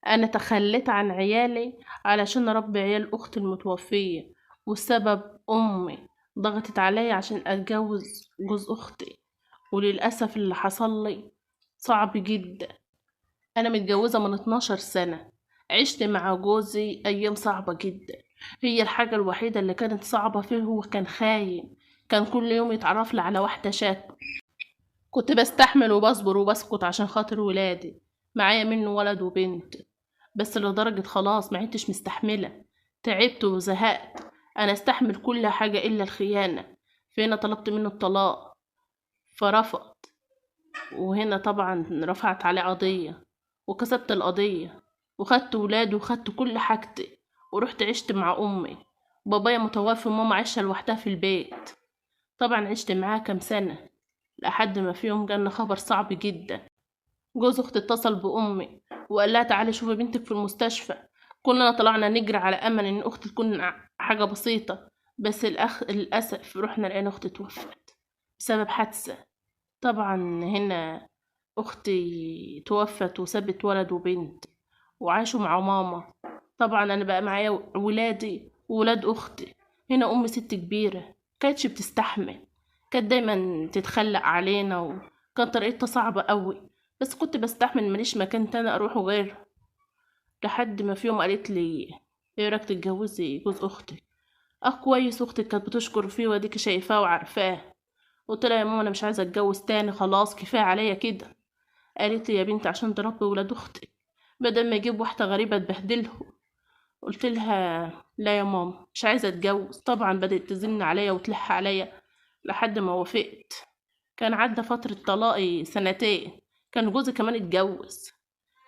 انا تخليت عن عيالي علشان اربي عيال اختي المتوفية، والسبب امي ضغطت عليا عشان اتجوز جوز اختي. وللاسف اللي حصل لي صعب جدا. انا متجوزة من 12 سنة، عشت مع جوزي ايام صعبة جدا. هي الحاجة الوحيدة اللي كانت صعبة فيه هو كان خاين. كان كل يوم يتعرف لي على واحدة شكل. كنت بستحمل وبصبر وبسكت عشان خاطر ولادي. معايا منه ولد وبنت، بس لدرجة خلاص ما عدتش مستحملة. تعبت وزهقت. انا استحمل كل حاجة الا الخيانة. فهنا طلبت منه الطلاق، فرفض. وهنا طبعا رفعت عليه قضية، وكسبت القضية، وخدت ولادي وخدت كل حاجتي، ورحت عشت مع امي. بابايا متوفي وماما عايشة لوحدها في البيت. طبعا عشت معاها كام سنة، لحد ما في يوم جالنا خبر صعب جدا. جوز اختي اتصل بامي وقال لها تعالي شوفي بنتك في المستشفى. كلنا طلعنا نجري على امل ان اختي تكون حاجه بسيطه، بس للاسف رحنا لقينا اختي توفت بسبب حادثه. طبعا هنا اختي توفت وسابت ولد وبنت، وعاشوا مع ماما. طبعا انا بقى معايا ولادي وولاد اختي. هنا امي ست كبيره كانتش بتستحمل، كانت دايما تتخلق علينا، وكان طريقتها صعبه قوي. بس كنت بستحمل، ماليش مكان تاني اروحه غير. لحد ما في يوم قالت لي ايه رايك تتجوزي جوز اختي؟ اه كويس، اختك كانت بتشكر فيه واديكي شايفاه وعارفاه. قلت لها يا ماما انا مش عايزه اتجوز تاني، خلاص كفايه عليا كده. قالت لي يا بنتي عشان تربي ولاد اختك، بدل ما اجيب واحده غريبه تبهدلهم. قلت لها لا يا ماما مش عايزه اتجوز. طبعا بدات تزن عليا وتلح عليا لحد ما وافقت. كان عدى فتره طلاقي سنتين، كان جوزي كمان اتجوز.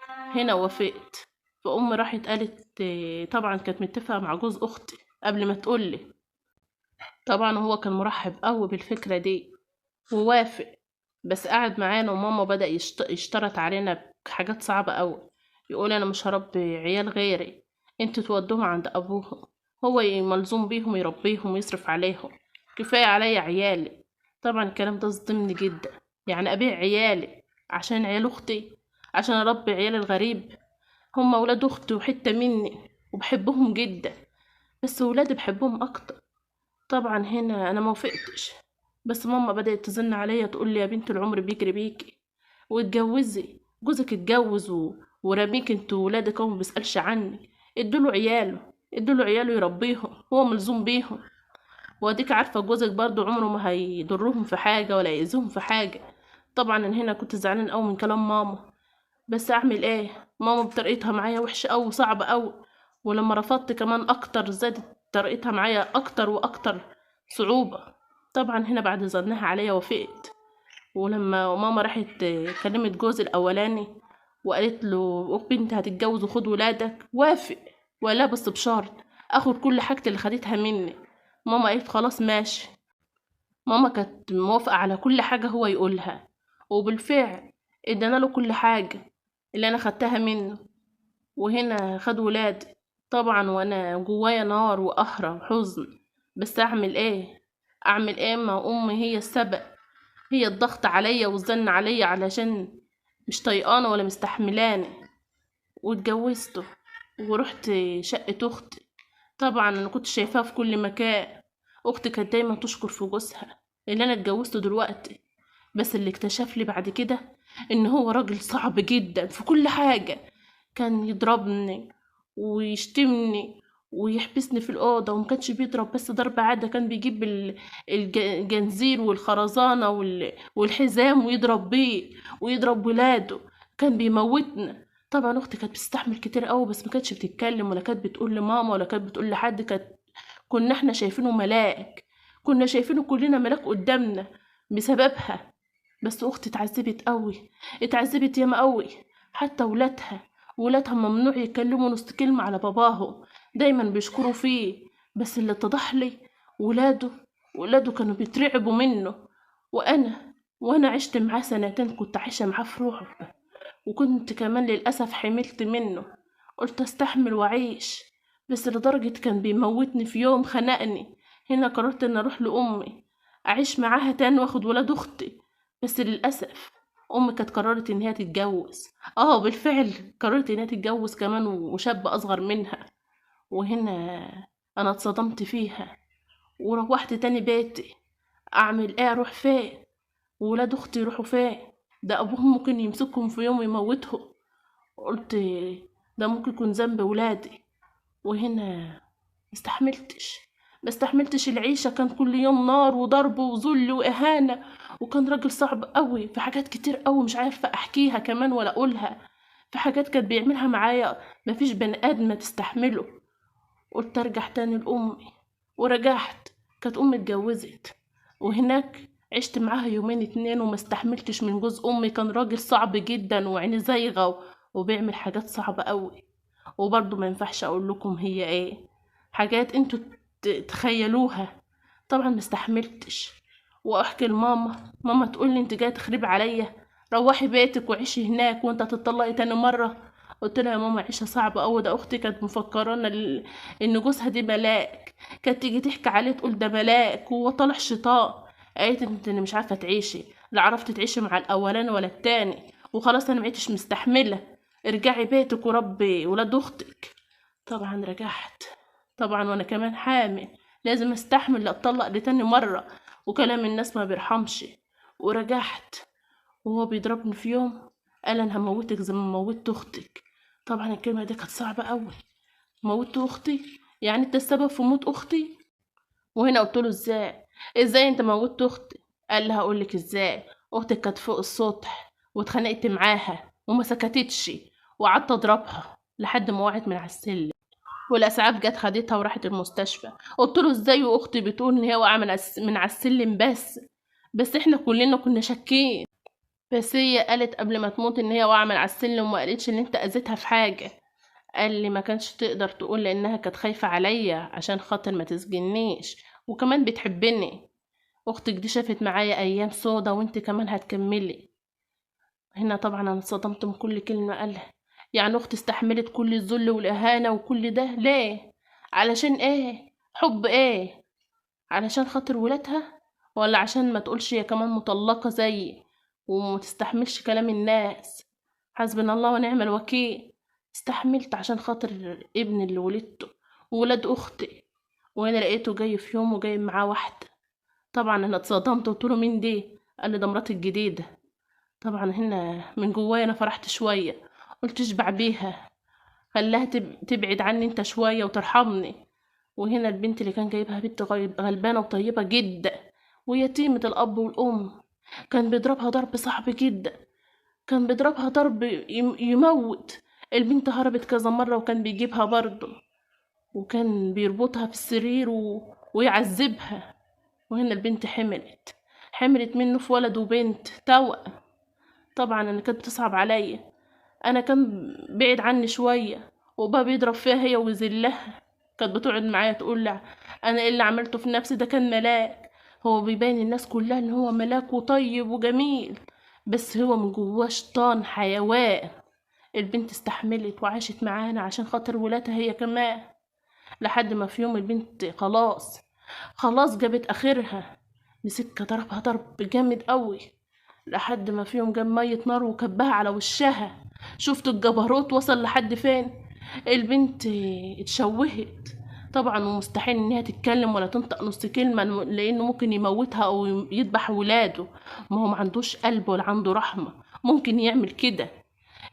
هنا وافقت. فأمي راحت قالت طبعا كانت متفقة مع جوز أختي قبل ما تقولي. طبعا هو كان مرحب قوي بالفكرة دي ووافق. بس قعد معانا وماما بدأ يشترط علينا بحاجات صعبة قوي. يقول أنا مش هربي عيال غيري، انتوا تودوهم عند أبوهم، هو ملزوم بيهم يربيهم ويصرف عليهم، كفاية عليا عيالي. طبعا الكلام ده صدمني جدا. يعني أبيع عيالي عشان عيال أختي؟ عشان أربي عيال الغريب؟ هما ولاد اختي وحتة مني وبحبهم جدا، بس ولادي بحبهم اكتر. طبعا هنا انا موافقتش. بس ماما بدأت تزن عليا تقول لي يا بنت العمر بيجري بيكي، واتجوزي جوزك اتجوز ورميك انت وولادك، هو مبيسألش عنك. ادوله عياله، ادوله عياله يربيهم، هو ملزوم بيهم. واديك عارفة جوزك برضو عمره ما هيضرهم في حاجة ولا يأذيهم في حاجة. طبعا أنا هنا كنت زعلان قوي من كلام ماما، بس اعمل ايه؟ ماما بطريقتها معايا وحشه قوي وصعبه قوي. ولما رفضت كمان اكتر زادت طريقتها معايا اكتر واكتر صعوبه. طبعا هنا بعد ظنها عليا وافقت. ولما ماما راحت كلمت جوزي الاولاني وقالت له بنتي هتتجوز وخد ولادك، وافق. ولا بس بشرط اخد كل حاجتي اللي خدتها مني. ماما قالت خلاص ماشي. ماما كانت موافقة على كل حاجة هو يقولها، وبالفعل ادانا له كل حاجة اللي انا خدتها منه. وهنا خد ولادي. طبعا وانا جوايا نار وقهرة وحزن، بس اعمل ايه؟ اعمل ايه ما امي هي السبب؟ هي الضغط عليا والزن عليا علشان مش طيقانة ولا مستحملاني. واتجوزته ورحت شقة اختي. طبعا انا كنت شايفاها في كل مكان. اختي كانت دايما تشكر في جوزها اللي انا اتجوزته دلوقتي. بس اللي اكتشف لي بعد كده ان هو راجل صعب جدا في كل حاجة. كان يضربني ويشتمني ويحبسني في الأوضة، وما كانش بيضرب بس ضرب عادة، كان بيجيب الجنزير والخرزانة والحزام ويضرب بيه، ويضرب ولاده. كان بيموتنا. طبعا اختي كانت بتستحمل كتير قوي، بس ما كانتش بتتكلم ولا كانت بتقول لماما ولا كانت بتقول لحد. كنا احنا شايفينه ملاك، كنا شايفينه كلنا ملاك قدامنا بسببها. بس اختي اتعذبت قوي، اتعذبت ياما قوي. حتى ولادها ممنوع يتكلموا نص كلمة على باباهم، دايما بيشكروا فيه. بس اللي اتضح لي ولاده ولاده كانوا بيترعبوا منه. وانا عشت معاه سنتين، كنت عايشة معاه في رعب، وكنت كمان للأسف حملت منه. قلت استحمل وأعيش، بس لدرجة كان بيموتني. في يوم خنقني. هنا قررت ان اروح لأمي، اعيش معاها تاني واخد ولاد اختي. بس للأسف امي كانت قررت ان هي تتجوز. بالفعل قررت ان هي تتجوز كمان وشاب اصغر منها. وهنا انا اتصدمت فيها وروحت تاني بيتي. اعمل ايه؟ اروح فين؟ وولاد اختي يروحوا فين؟ ده ابوهم ممكن يمسكهم في يوم يموتهم. قلت ده ممكن يكون ذنب ولادي. وهنا مستحملتش مستحملتش العيشة. كان كل يوم نار وضرب وذل وإهانة. وكان راجل صعب قوي في حاجات كتير قوي، مش عارفة أحكيها كمان ولا أقولها. في حاجات كانت بيعملها معايا مفيش بني آدم تستحمله. قلت أرجع تاني لأمي، ورجعت. كانت أمي اتجوزت، وهناك عشت معاها يومين اتنين وما استحملتش من جوز أمي. كان راجل صعب جدا وعيني زايغة وبيعمل حاجات صعبة قوي. وبرضه ما ينفعش اقول لكم هي ايه، حاجات انتوا تخيلوها. طبعا ما استحملتش واحكي لماما. ماما تقول لي انت جايه تخربي عليا، روحي بيتك وعيشي هناك وانت هتطلقي تاني مره. قلت لها يا ماما عيشه صعبه قوي، ده اختي كانت مفكرانا ان جوزها دي ملاك. كانت تيجي تحكي عليه تقول ده ملاك وهو طالع شيطان. قالت انت مش عارفه تعيشي، لا عرفتي تعيشي مع الاولاني ولا التاني، وخلاص انا معيتش مستحمله. ارجعي بيتك وربي ولاد اختك. طبعا رجعت. طبعا وانا كمان حامل لازم استحمل لا اتطلق لتاني مرة، وكلام الناس ما بيرحمش. ورجعت وهو بيضربني في يوم قال انا هموتك زي ما موتت اختك. طبعا الكلمة دي كانت صعبة قوي. موتت اختي؟ يعني انت السبب في موت اختي؟ وهنا قلت له ازاي انت موتت اختي؟ قال لي هقولك ازاي. اختك كانت فوق السطح واتخانقت معاها وما سكتتش، وقعدت اضربها لحد ما وقعت من على السلم، والاسعاف جت خدتها وراحت المستشفى. قلت له ازاي واختي بتقول ان هي واقعه من على السلم بس احنا كلنا كنا شاكين. بس هي قالت قبل ما تموت ان هي واقعه من على السلم وما قالتش ان انت اذيتها في حاجه. قال لي ما كانش تقدر تقول لانها كانت خايفه عليا عشان خاطر ما تسجنيش، وكمان بتحبني. اختك دي شافت معايا ايام سودا وانت كمان هتكملي. هنا طبعا انا اتصدمت من كل كلمة قالها. يعني اختي استحملت كل الذل والاهانة وكل ده ليه؟ علشان ايه؟ حب ايه؟ علشان خاطر ولادها؟ ولا عشان ما تقولش هي كمان مطلقة زيي وما تستحملش كلام الناس؟ حسبنا الله ونعم الوكيل. استحملت عشان خاطر ابن اللي ولدته وولاد اختي. وانا لقيته جاي في يوم وجاي معاه واحدة. طبعا انا اتصدمت وقلت له مين دي؟ قال لي ده مراتي الجديدة. طبعا هنا من جوايا انا فرحت شويه. قلت اشبع بيها، خلاها تبعد عني انت شويه وترحمني. وهنا البنت اللي كان جايبها بنت غلبانه وطيبه جدا ويتيمه الاب والام. كان بيضربها ضرب صعب جدا، كان بيضربها ضرب يموت. البنت هربت كذا مره وكان بيجيبها برضه، وكان بيربطها في السرير ويعذبها. وهنا البنت حملت منه في ولد وبنت توأم. طبعا انا كانت بتصعب عليا. انا كان بعيد عني شويه وبابا بيضرب فيها هي ويذلها. كانت بتقعد معايا تقول لها انا إيه اللي عملته في نفسي؟ ده كان ملاك. هو بيبين الناس كلها ان هو ملاك وطيب وجميل، بس هو من جواه شيطان حيوان. البنت استحملت وعاشت معانا عشان خاطر ولادها هي كمان، لحد ما في يوم البنت خلاص جابت اخرها. مسك ضربها ضرب جامد قوي، لحد ما في يوم جاب مية نار وكبها على وشها. شفت الجبروت وصل لحد فين؟ البنت اتشوهت طبعا، ومستحيل انها تتكلم ولا تنطق نص كلمة لانه ممكن يموتها او يذبح ولاده. ما هو معندوش قلب ولا عنده رحمة، ممكن يعمل كده.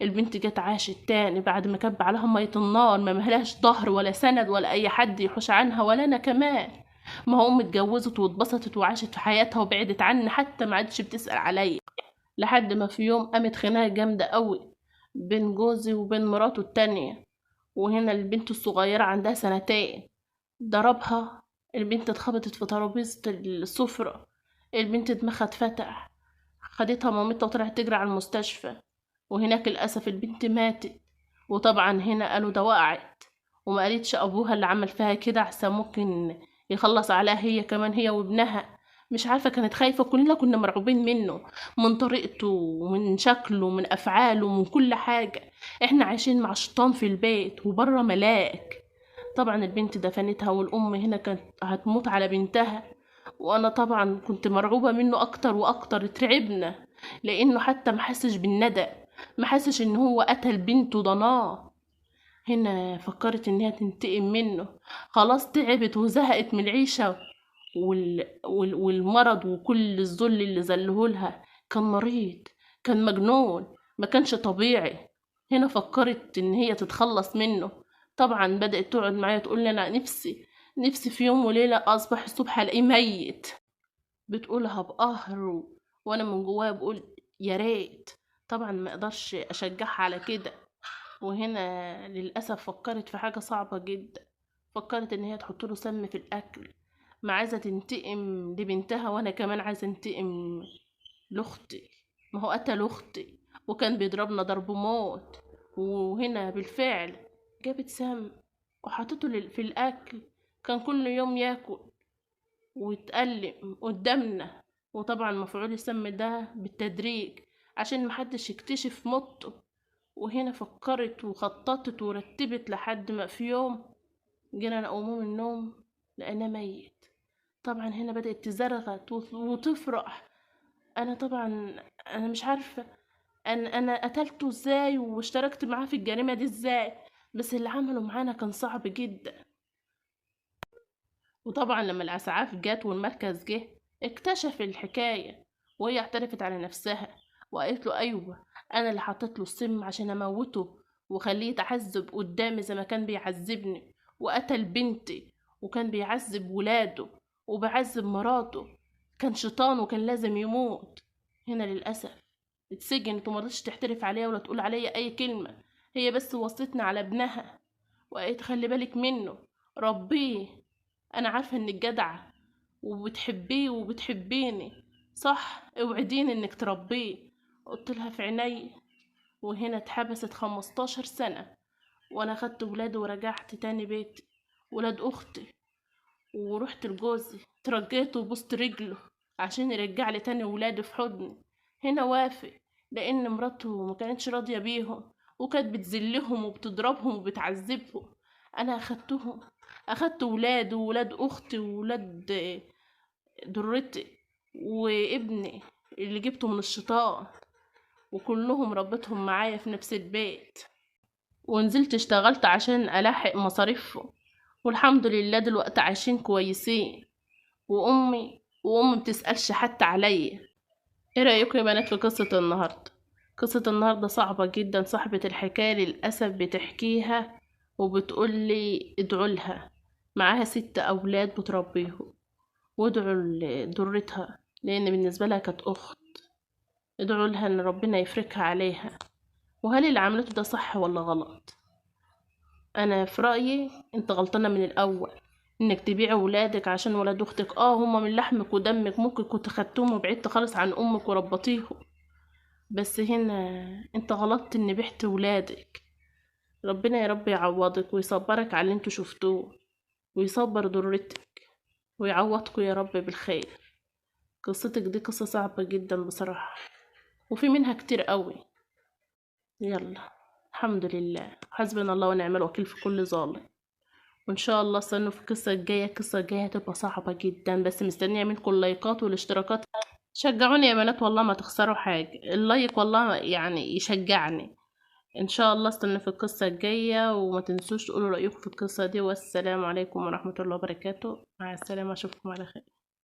البنت جت عاشت تاني بعد ما كب عليها مية النار، ما مهلاش ظهر ولا سند ولا اي حد يحوش عنها ولا انا كمان. ما هو اتجوزت واتبسطت وعاشت في حياتها وبعدت عني، حتى ما عادش بتسأل عليا. لحد ما في يوم قامت خناقة جامدة قوي بين جوزي وبين مراته التانية. وهنا البنت الصغيرة عندها سنتين ضربها. البنت اتخبطت في ترابيزة السفرة، البنت دماغها اتفتح. خدتها مامتها وطلعت تجري على المستشفى، وهناك للأسف البنت ماتت. وطبعا هنا قالوا ده وقعت، وما قالتش أبوها اللي عمل فيها كده عشان ممكن يخلص عليها هي كمان هي وابنها. مش عارفة، كانت خايفة. كلنا كنا مرعوبين منه، من طريقته ومن شكله ومن أفعاله ومن كل حاجة. احنا عايشين مع شيطان في البيت وبره ملاك. طبعا البنت دفنتها والأم هنا كانت هتموت على بنتها، وأنا طبعا كنت مرعوبة منه أكتر وأكتر. اترعبنا لانه حتى محسش بالندم، محسش ان هو قتل بنته ضناه. هنا فكرت ان هي تنتقم منه، خلاص تعبت وزهقت من العيشة والمرض وكل الذل اللي ذلهولها. كان مريض، كان مجنون، ما كانش طبيعي. هنا فكرت ان هي تتخلص منه. طبعا بدأت تقعد معايا تقول لي انا نفسي في يوم وليلة اصبح الصبح الاقيه ميت. بتقولها بقهر وانا من جوايا بقول يا ريت. طبعا ما اقدرش اشجعها على كده. وهنا للأسف فكرت في حاجة صعبة جدا، فكرت ان هي تحط له سم في الاكل. ما عايزة تنتقم لبنتها وانا كمان عايزة انتقم لاختي. ما هو قتل اختي وكان بيضربنا ضرب موت. وهنا بالفعل جابت سم وحطته في الاكل. كان كل يوم ياكل ويتألم قدامنا. وطبعا مفعول السم ده بالتدريج عشان محدش يكتشف موته. وهنا فكرت وخططت ورتبت لحد ما في يوم جينا نقومه من النوم لقيناه ميت. طبعا هنا بدأت تزرغت وتفرح. انا طبعا انا مش عارفة انا قتلته ازاي واشتركت معاه في الجريمة دي ازاي، بس اللي عمله معانا كان صعب جدا. وطبعا لما الاسعاف جت والمركز جه اكتشف الحكاية، وهي اعترفت على نفسها وقالت له ايوه انا اللي حطيت له السم عشان اموته وخليه يتعذب قدامي زي ما كان بيعذبني، وقتل بنتي وكان بيعذب ولاده وبيعذب مراته. كان شيطان وكان لازم يموت. هنا للاسف اتسجنت ومرضتش تحترف عليا ولا تقول عليا اي كلمة. هي بس وصتنا على ابنها وقالت خلي بالك منه، ربيه. انا عارفة انك جدعة وبتحبيه وبتحبيني، صح اوعديني انك تربيه. قلت لها في عيني. وهنا اتحبست 15 سنة وانا خدت ولاد ورجعت تاني بيتي، ولاد اختي. ورحت لجوزي ترجيته وبوست رجله عشان يرجع لي تاني ولادي في حضني. هنا وافق لان مراته ما كانتش راضية بيهم وكانت بتذلهم وبتضربهم وبتعذبهم. انا اخدت ولاد وولاد اختي وولاد ضرتي وابني اللي جبته من الشيطان، وكلهم ربيتهم معايا في نفس البيت. ونزلت اشتغلت عشان ألاحق مصاريفهم، والحمد لله دلوقتي عايشين كويسين. وأمي بتسألش حتى عليا. ايه رأيكم يا بنات في قصة النهاردة؟ قصة النهاردة صعبة جدا. صاحبة الحكاية للأسف بتحكيها وبتقولي ادعوا لها، معاها 6 أولاد بتربيهم، وادعوا لضرتها لأن بالنسبة لها كانت أخت. ادعوا لها إن ربنا يفرجها عليها. وهل اللي عملته ده صح ولا غلط؟ أنا في رأيي أنت غلطانة من الأول إنك تبيع ولادك عشان ولاد أختك. هما من لحمك ودمك، ممكن كنت خدتهم وبعدت خالص عن أمك وربطيهم، بس هنا أنت غلطت إن بعت ولادك. ربنا يا رب يعوضك ويصبرك على اللي انتوا شفتوه ويصبر ضرتك ويعوضكوا يا رب بالخير. قصتك دي قصة صعبة جدا بصراحة، وفي منها كتير قوي. يلا الحمد لله، حسبنا الله ونعم الوكيل في كل ظالم. وان شاء الله استنوا في القصة الجاية هتبقى صعبة جدا، بس مستنية منكم اللايكات والاشتراكات. شجعوني يا بنات والله ما تخسروا حاجة، اللايك والله يعني يشجعني. ان شاء الله استنوا في القصة الجاية، وما تنسوش تقولوا رأيكم في القصة دي. والسلام عليكم ورحمة الله وبركاته. مع السلامة، اشوفكم على خير.